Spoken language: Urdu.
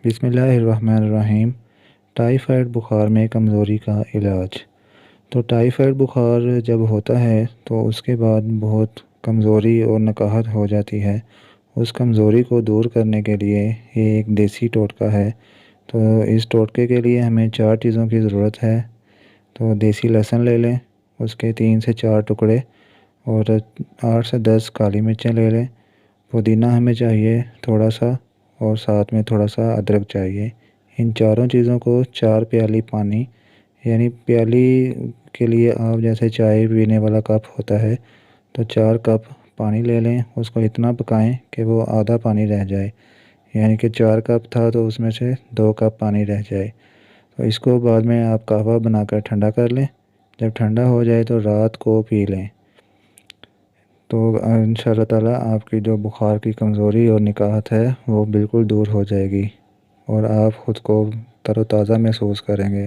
بسم اللہ الرحمن الرحیم۔ ٹائیفائڈ بخار میں کمزوری کا علاج۔ تو ٹائیفائڈ بخار جب ہوتا ہے تو اس کے بعد بہت کمزوری اور نکاہت ہو جاتی ہے۔ اس کمزوری کو دور کرنے کے لیے یہ ایک دیسی ٹوٹکا ہے۔ تو اس ٹوٹکے کے لیے ہمیں 4 چیزوں کی ضرورت ہے۔ تو دیسی لہسن لے لیں، اس کے 3 سے 4 ٹکڑے، اور 8 سے 10 کالی مرچیں لے لیں۔ پودینہ ہمیں چاہیے تھوڑا سا، اور ساتھ میں تھوڑا سا ادرک چاہیے۔ ان چاروں چیزوں کو 4 پیالی پانی، یعنی پیالی کے لیے آپ جیسے چائے پینے والا کپ ہوتا ہے تو 4 کپ پانی لے لیں۔ اس کو اتنا پکائیں کہ وہ آدھا پانی رہ جائے، یعنی کہ 4 کپ تھا تو اس میں سے 2 کپ پانی رہ جائے۔ تو اس کو بعد میں آپ قہوہ بنا کر ٹھنڈا کر لیں۔ جب ٹھنڈا ہو جائے تو رات کو پی لیں۔ تو انشاءاللہ تعالیٰ آپ کی جو بخار کی کمزوری اور نکاہت ہے وہ بالکل دور ہو جائے گی، اور آپ خود کو تر و تازہ محسوس کریں گے۔